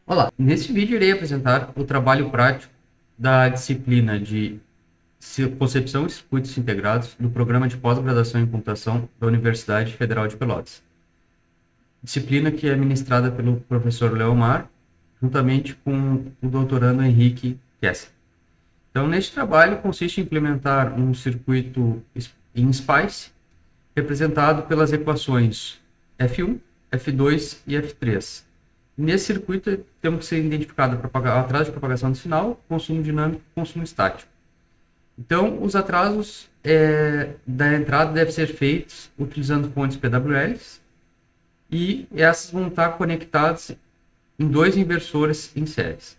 Olá, neste vídeo irei apresentar o trabalho prático da disciplina de Concepção e Circuitos Integrados do Programa de Pós-Graduação em Computação da Universidade Federal de Pelotas. Disciplina que é ministrada pelo professor Leomar, juntamente com o doutorando Henrique Kessler. Então, neste trabalho consiste em implementar um circuito em SPICE, representado pelas equações F1, F2 e F3. Nesse circuito, temos que ser identificado atraso de propagação do sinal, consumo dinâmico e consumo estático. Então, os atrasos da entrada devem ser feitos utilizando fontes PWLs e essas vão estar conectadas em dois inversores em séries.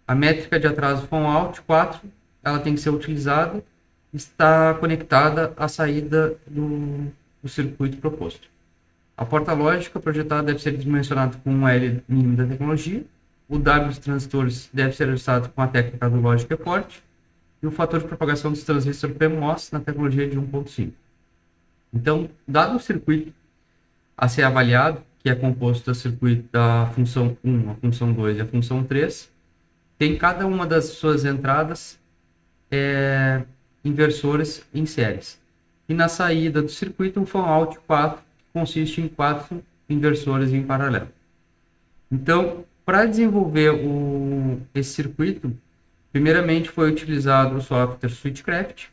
A métrica de atraso FON-out 4, ela tem que ser utilizada e está conectada à saída do circuito proposto. A porta lógica projetada deve ser dimensionada com um L mínimo da tecnologia. O W dos transistores deve ser ajustado com a técnica do lógico forte. E o fator de propagação dos transistores PMOS na tecnologia de 1.5. Então, dado o circuito a ser avaliado, que é composto do circuito da função 1, a função 2 e a função 3, tem cada uma das suas entradas inversores em séries. E na saída do circuito, um FON-out 4, consiste em 4 inversores em paralelo. Então, para desenvolver esse circuito, primeiramente foi utilizado o software Switchcraft,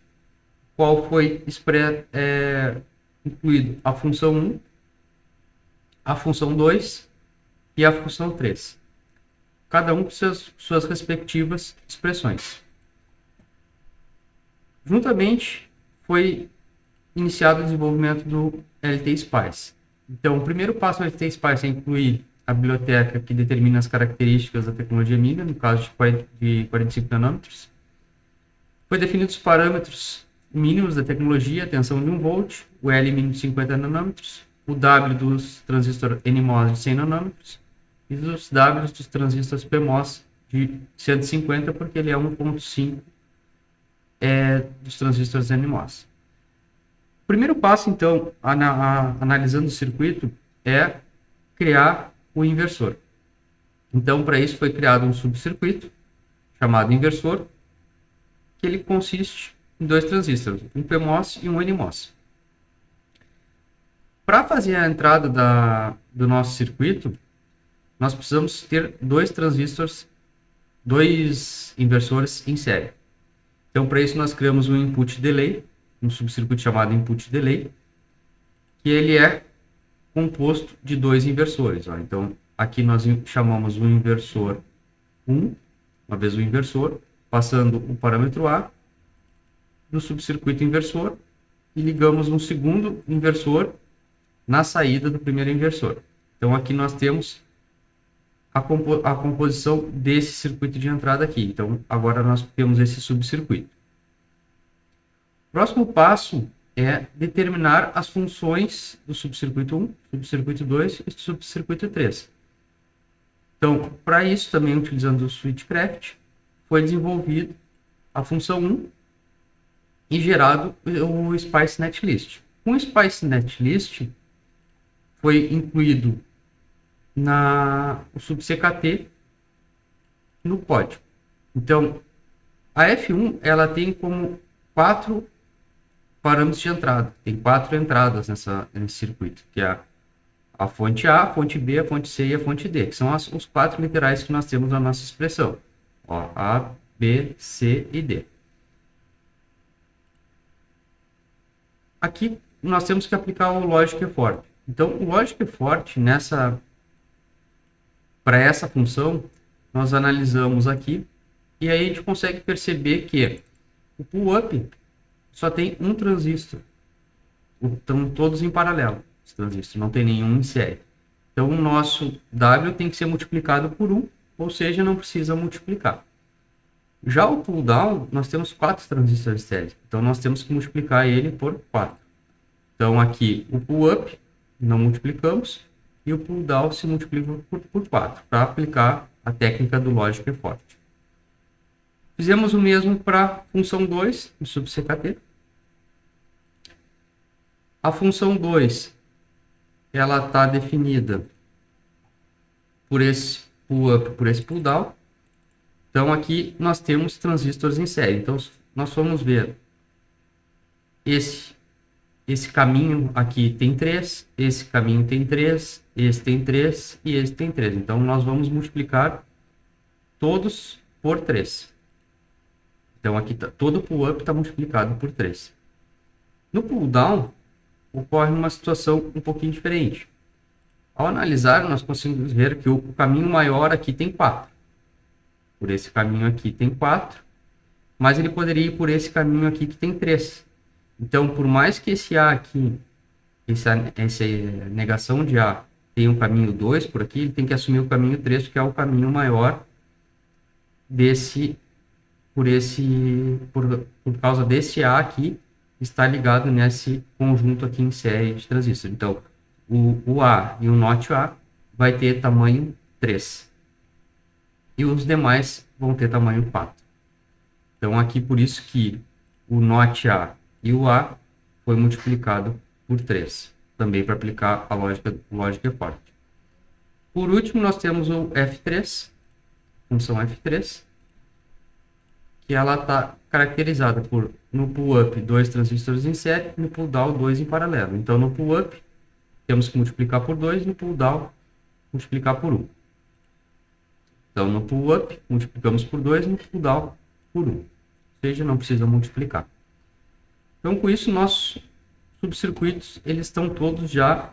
qual foi incluído a função 1, a função 2 e a função 3. Cada um com suas respectivas expressões. Juntamente, foi iniciado o desenvolvimento do LT-SPICE. Então, o primeiro passo do LT-SPICE é incluir a biblioteca que determina as características da tecnologia MIGA, no caso de 45 nanômetros. Foi definido os parâmetros mínimos da tecnologia, a tensão de 1 volt, o L mínimo de 50 nanômetros, o W dos transistores NMOS de 100 nanômetros e os W dos transistores PMOS de 150, porque ele é 1.5 dos transistores NMOS. O primeiro passo, então, analisando o circuito, é criar o inversor. Então, para isso foi criado um subcircuito, chamado inversor, que ele consiste em dois transistores, um PMOS e um NMOS. Para fazer a entrada do nosso circuito, nós precisamos ter dois transistores, dois inversores em série. Então, para isso, nós criamos um input delay, um subcircuito chamado input delay, que ele é composto de dois inversores. Ó. Então, aqui nós chamamos o inversor 1, uma vez o inversor, passando o parâmetro A do subcircuito inversor e ligamos um segundo inversor na saída do primeiro inversor. Então, aqui nós temos a composição desse circuito de entrada aqui. Então, agora nós temos esse subcircuito. O próximo passo é determinar as funções do subcircuito 1, subcircuito 2 e subcircuito 3. Então, para isso, também utilizando o Switchcraft, foi desenvolvido a função 1 e gerado o Spice Netlist. Com o Spice Netlist, foi incluído o subCKT no código. Então, a F1 ela tem como 4 parâmetros de entrada. Tem 4 entradas nesse circuito, que é a fonte A, a fonte B, a fonte C e a fonte D, que são os 4 literais que nós temos na nossa expressão. Ó, A, B, C e D. Aqui nós temos que aplicar o Logic Forte. Então, o Logic Forte, para essa função, nós analisamos aqui e aí a gente consegue perceber que o pull-up só tem um transistor. Estão todos em paralelo, os transistores, não tem nenhum em série. Então, o nosso W tem que ser multiplicado por 1, ou seja, não precisa multiplicar. Já o pull-down, nós temos 4 transistores de série, então nós temos que multiplicar ele por 4. Então, aqui, o pull-up, não multiplicamos, e o pull-down se multiplica por 4, para aplicar a técnica do Logic Forte. Fizemos o mesmo para a função 2, do subCKT. A função 2, ela está definida por esse pull up por esse pull down. Então aqui nós temos transistores em série. Então nós vamos ver esse caminho aqui tem 3, esse caminho tem 3, esse tem 3 e esse tem 3. Então nós vamos multiplicar todos por 3. Então aqui todo pull up está multiplicado por 3. No pull down ocorre uma situação um pouquinho diferente. Ao analisar, nós conseguimos ver que o caminho maior aqui tem 4. Por esse caminho aqui tem 4, mas ele poderia ir por esse caminho aqui que tem 3. Então, por mais que esse A aqui, essa negação de A, tenha um caminho 2 por aqui, ele tem que assumir o caminho 3, que é o caminho maior por causa desse A aqui, está ligado nesse conjunto aqui em série de transistores. Então, o A e o NOT A vai ter tamanho 3. E os demais vão ter tamanho 4. Então, aqui por isso que o NOT A e o A foi multiplicado por 3. Também para aplicar a lógica forte. Por último, nós temos o F3, função F3, que ela está caracterizada por, no pull-up, 2 transistores em série, no pull-down, 2 em paralelo. Então, no pull-up, temos que multiplicar por 2, no pull-down, multiplicar por 1. Então, no pull-up, multiplicamos por 2, no pull-down, por 1. Ou seja, não precisa multiplicar. Então, com isso, nossos subcircuitos, eles estão todos já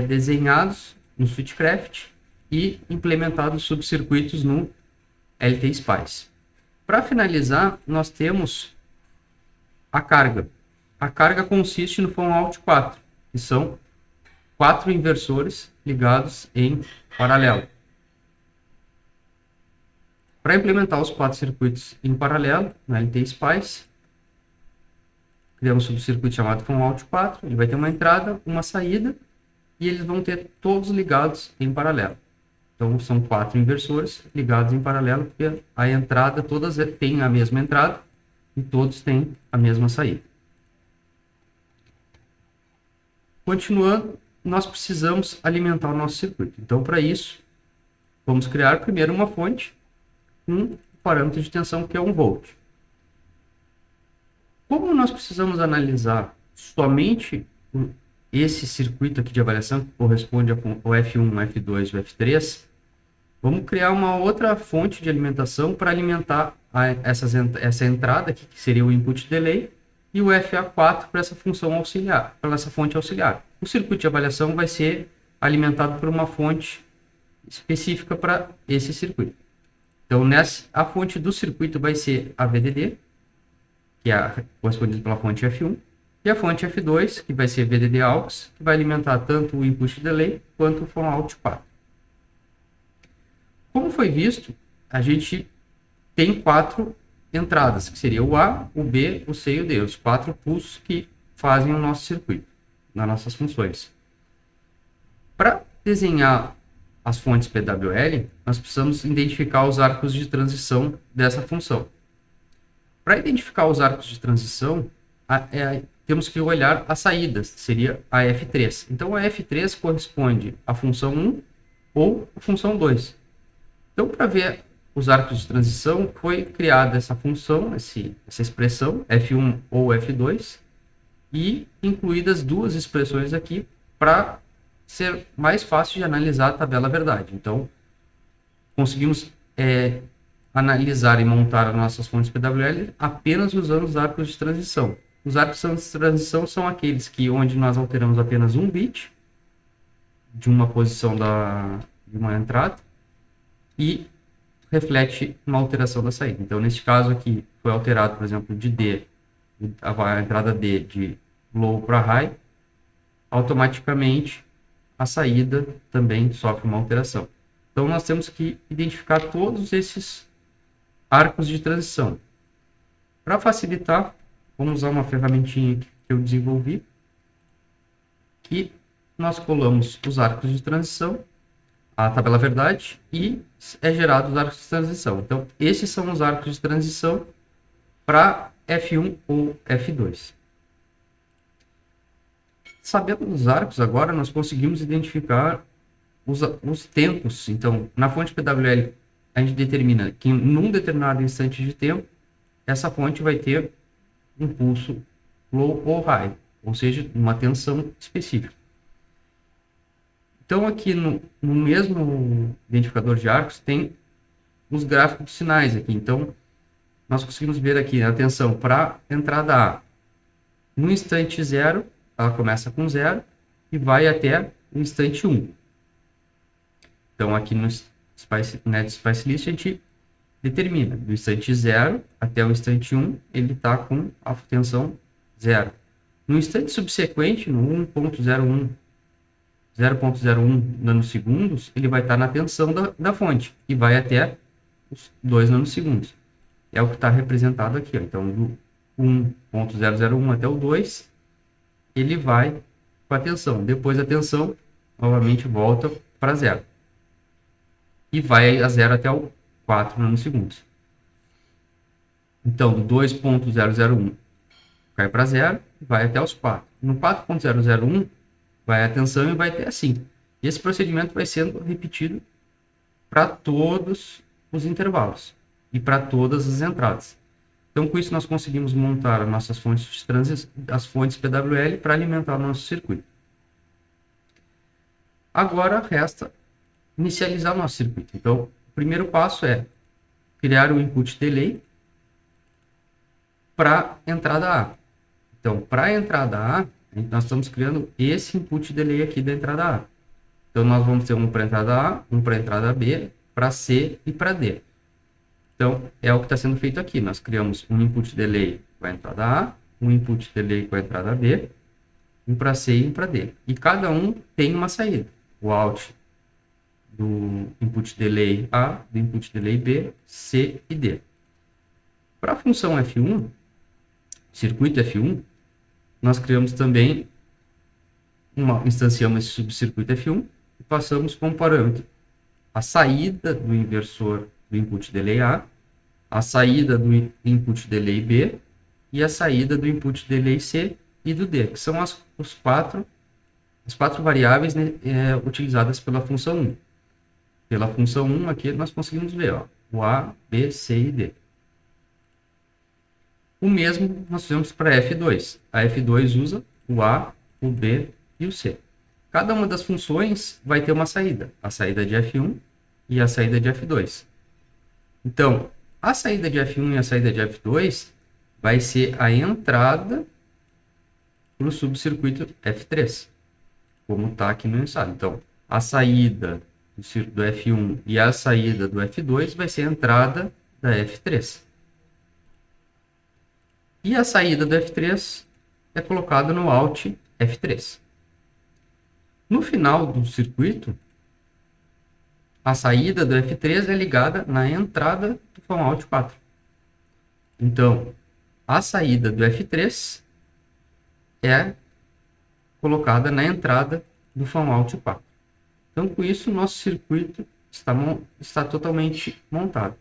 desenhados no Switchcraft e implementados subcircuitos no LT-Spice. Para finalizar, nós temos a carga. A carga consiste no Fan-out 4, que são 4 inversores ligados em paralelo. Para implementar os 4 circuitos em paralelo, no LT-Spice, criamos um subcircuito chamado Fan-out 4, ele vai ter uma entrada, uma saída, e eles vão ter todos ligados em paralelo. Então, são 4 inversores ligados em paralelo, porque a entrada, todas têm a mesma entrada, e todos têm a mesma saída. Continuando, nós precisamos alimentar o nosso circuito. Então, para isso, vamos criar primeiro uma fonte, um parâmetro de tensão que é 1 volt. Como nós precisamos analisar somente esse circuito aqui de avaliação, que corresponde ao F1, F2 e F3, vamos criar uma outra fonte de alimentação para alimentar essa entrada aqui, que seria o input delay, e o FA4 para essa função auxiliar, para essa fonte auxiliar. O circuito de avaliação vai ser alimentado por uma fonte específica para esse circuito. Então, a fonte do circuito vai ser a VDD, que é correspondida pela fonte F1, e a fonte F2, que vai ser VDD AUX, que vai alimentar tanto o input delay quanto o Fan-out 4. Como foi visto, a gente tem 4 entradas, que seria o A, o B, o C e o D, os 4 pulsos que fazem o nosso circuito, nas nossas funções. Para desenhar as fontes PWL, nós precisamos identificar os arcos de transição dessa função. Para identificar os arcos de transição, temos que olhar as saídas, seria a F3. Então, a F3 corresponde à função 1 ou à função 2. Então, para ver os arcos de transição, foi criada essa função, essa expressão, F1 ou F2, e incluídas 2 expressões aqui para ser mais fácil de analisar a tabela verdade. Então, conseguimos analisar e montar as nossas fontes PWL apenas usando os arcos de transição. Os arcos de transição são aqueles onde nós alteramos apenas um bit de uma posição de uma entrada e reflete uma alteração da saída. Então, neste caso aqui, foi alterado, por exemplo, de D, a entrada D de low para high, automaticamente a saída também sofre uma alteração. Então, nós temos que identificar todos esses arcos de transição. Para facilitar, vamos usar uma ferramentinha que eu desenvolvi, que nós colamos os arcos de transição, a tabela verdade, e é gerado os arcos de transição. Então, esses são os arcos de transição para F1 ou F2. Sabendo dos arcos, agora nós conseguimos identificar os tempos. Então, na fonte PWL, a gente determina que num determinado instante de tempo, essa fonte vai ter um pulso low ou high, ou seja, uma tensão específica. Então, aqui no mesmo identificador de arcos, tem os gráficos de sinais aqui. Então, nós conseguimos ver aqui a tensão para entrada A. No instante 0, ela começa com 0 e vai até o instante 1. Então, aqui no Net Spice List, a gente determina do instante 0 até o instante 1, ele está com a tensão 0. No instante subsequente, no 1.01, 0.01 nanosegundos, ele vai estar na tensão da fonte e vai até os 2 nanosegundos. É o que está representado aqui. Ó. Então, do 1.001 até o 2, ele vai com a tensão. Depois a tensão, novamente, volta para 0. E vai a 0 até o 4 nanosegundos. Então, do 2.001 cai para 0, vai até os 4. No 4.001, vai a tensão e vai até assim. E esse procedimento vai sendo repetido para todos os intervalos e para todas as entradas. Então, com isso, nós conseguimos montar as nossas fontes de transição, as fontes PWL, para alimentar o nosso circuito. Agora, resta inicializar o nosso circuito. Então, o primeiro passo é criar um input delay para a entrada A. Então, para a entrada A, nós estamos criando esse input delay aqui da entrada A. Então, nós vamos ter um para a entrada A, um para a entrada B, para C e para D. Então, é o que está sendo feito aqui. Nós criamos um input delay com a entrada A, um input delay com a entrada B, um para C e um para D. E cada um tem uma saída. O out do input delay A, do input delay B, C e D. Para a função F1, circuito F1, nós criamos também, instanciamos esse subcircuito F1 e passamos como parâmetro a saída do inversor do input delay a saída do input delay B e a saída do input delay C e do D, que são as quatro variáveis, né, utilizadas pela função 1. Pela função 1 aqui nós conseguimos ver, ó, o A, B, C e D. O mesmo nós fizemos para F2. A F2 usa o A, o B e o C. Cada uma das funções vai ter uma saída. A saída de F1 e a saída de F2. Então, a saída de F1 e a saída de F2 vai ser a entrada para o subcircuito F3. Como está aqui no enunciado. Então, a saída do F1 e a saída do F2 vai ser a entrada da F3. E a saída do F3 é colocada no out F3. No final do circuito, a saída do F3 é ligada na entrada do fan-out 4. Então, a saída do F3 é colocada na entrada do fan-out 4. Então, com isso, o nosso circuito está totalmente montado.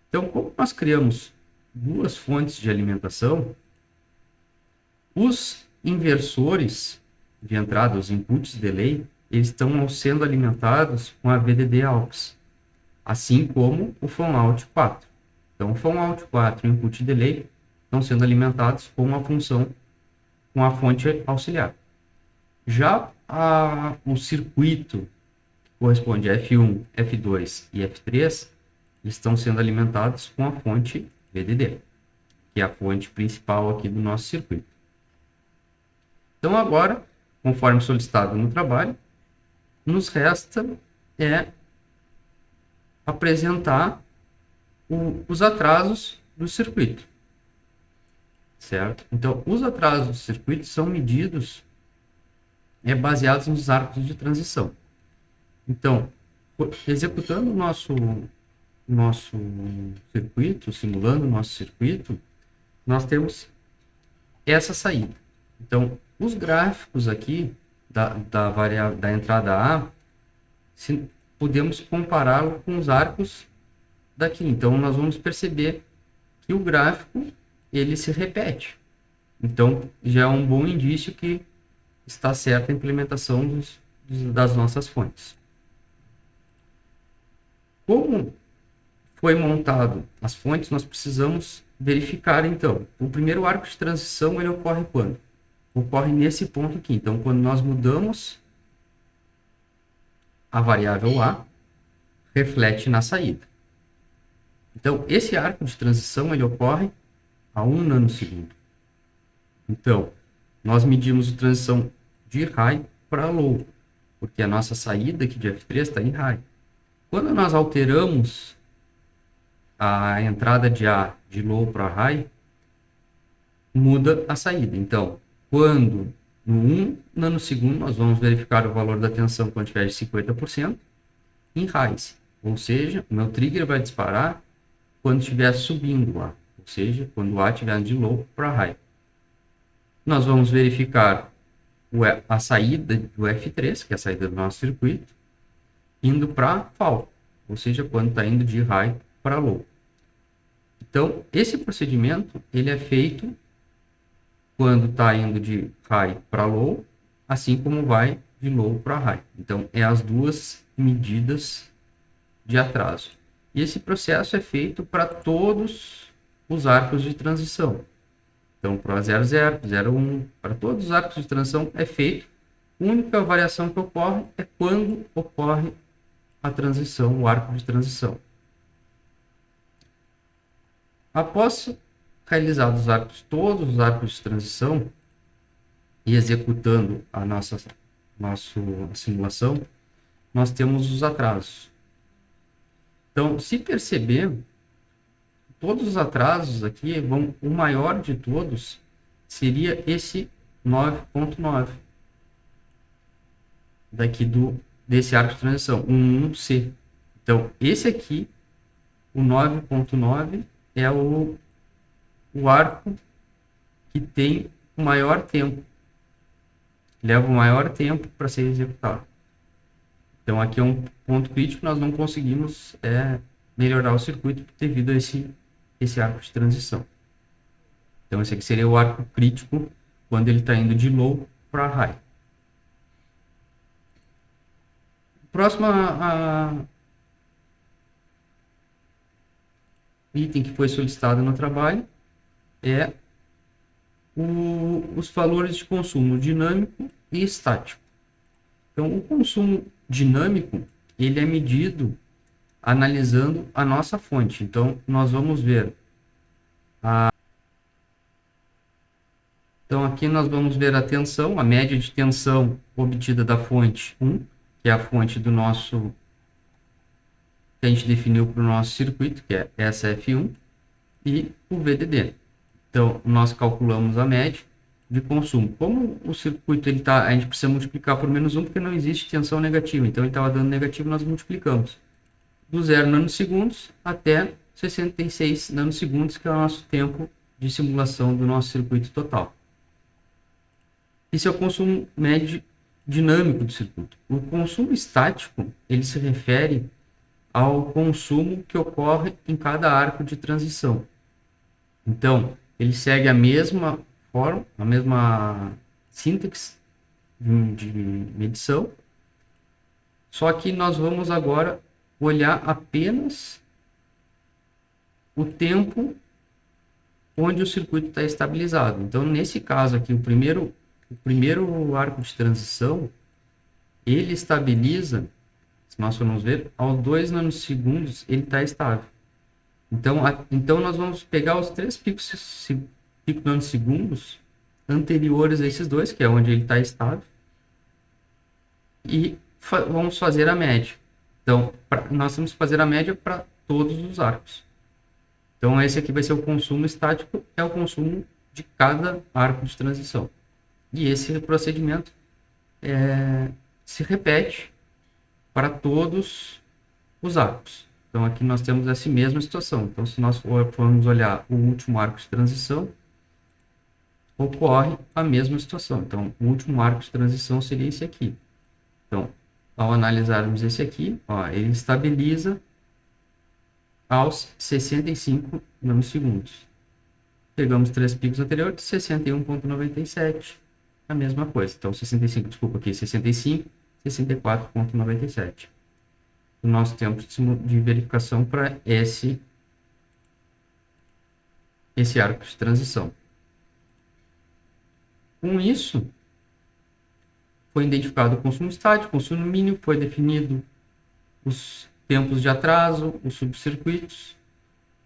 Então, como nós criamos duas fontes de alimentação, os inversores de entrada, os inputs delay, eles estão sendo alimentados com a VDD AUX, assim como o fan-out 4. Então, o fan-out 4 e o input delay estão sendo alimentados com a função, com a fonte auxiliar. Já o circuito que corresponde a F1, F2 e F3, estão sendo alimentados com a fonte VDD, que é a fonte principal aqui do nosso circuito. Então, agora, conforme solicitado no trabalho, nos resta apresentar os atrasos do circuito, certo? Então, os atrasos do circuito são medidos baseados nos arcos de transição. Então, executando o nosso circuito, simulando o nosso circuito, nós temos essa saída. Então, os gráficos aqui da entrada A, podemos compará-lo com os arcos daqui. Então, nós vamos perceber que o gráfico ele se repete. Então, já é um bom indício que está certa a implementação das nossas fontes. Como foi montado as fontes, nós precisamos verificar, então. O primeiro arco de transição, ele ocorre quando? Ocorre nesse ponto aqui. Então, quando nós mudamos a variável A, reflete na saída. Então, esse arco de transição, ele ocorre a 1 nanosegundo. Então, nós medimos a transição de high para low, porque a nossa saída aqui de F3 está em high. Quando nós alteramos a entrada de A de low para high, muda a saída. Então, quando no 1 nanosegundo nós vamos verificar o valor da tensão quando tiver de 50% em highs, ou seja, o meu trigger vai disparar quando estiver subindo A, ou seja, quando o A estiver de low para high. Nós vamos verificar a saída do F3, que é a saída do nosso circuito, indo para fall, ou seja, quando está indo de high para low. Então, esse procedimento ele é feito quando está indo de high para low, assim como vai de low para high. Então, é as duas medidas de atraso. E esse processo é feito para todos os arcos de transição. Então, para 00, 01, para todos os arcos de transição é feito. A única variação que ocorre é quando ocorre a transição, o arco de transição. Após realizados todos os arcos de transição e executando a nossa simulação, nós temos os atrasos. Então, se perceber, todos os atrasos aqui, o maior de todos seria esse 9.9 daqui desse arco de transição, 1C. Então, esse aqui, o 9.9, é o arco que tem o maior tempo, leva o maior tempo para ser executado. Então, aqui é um ponto crítico, nós não conseguimos melhorar o circuito devido a esse arco de transição. Então, esse aqui seria o arco crítico quando ele está indo de low para high. Próximo item que foi solicitado no trabalho é os valores de consumo dinâmico e estático. Então, o consumo dinâmico, ele é medido analisando a nossa fonte. Então, nós vamos ver Então, aqui nós vamos ver a tensão, a média de tensão obtida da fonte 1, que é a fonte do nosso, que a gente definiu para o nosso circuito, que é SF1, e o VDD. Então, nós calculamos a média de consumo. Como o circuito a gente precisa multiplicar por -1, porque não existe tensão negativa. Então, ele estava dando negativo, nós multiplicamos. Do 0 nanosegundos até 66 nanosegundos, que é o nosso tempo de simulação do nosso circuito total. Esse é o consumo médio dinâmico do circuito. O consumo estático, ele se refere ao consumo que ocorre em cada arco de transição. Então, ele segue a mesma forma, a mesma sintaxe de medição, só que nós vamos agora olhar apenas o tempo onde o circuito está estabilizado. Então, nesse caso aqui, o primeiro arco de transição, ele estabiliza, se nós formos ver, aos 2 nanosegundos ele está estável. Então, nós vamos pegar os 3 picos nanosegundos anteriores a esses dois, que é onde ele está estável, e vamos fazer a média. Então, nós vamos fazer a média para todos os arcos. Então, esse aqui vai ser o consumo estático, é o consumo de cada arco de transição. E esse procedimento se repete para todos os arcos. Então, aqui nós temos essa mesma situação. Então, se nós formos olhar o último arco de transição, ocorre a mesma situação. Então, o último arco de transição seria esse aqui. Então, ao analisarmos esse aqui, ele estabiliza aos 65 nanosegundos. Pegamos 3 picos anteriores, 61,97, a mesma coisa. Então, 65, desculpa aqui, 65, 64,97. do nosso tempo de verificação para esse arco de transição. Com isso, foi identificado o consumo estático, o consumo mínimo, foi definido os tempos de atraso, os subcircuitos,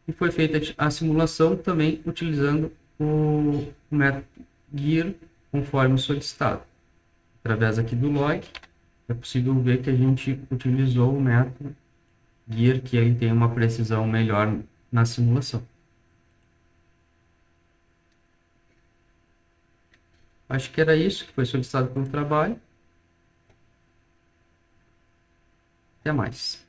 e foi feita a simulação também utilizando o método GEAR conforme solicitado. Através aqui do log, é possível ver que a gente utilizou o método GEAR, que ele tem uma precisão melhor na simulação. Acho que era isso que foi solicitado pelo trabalho. Até mais.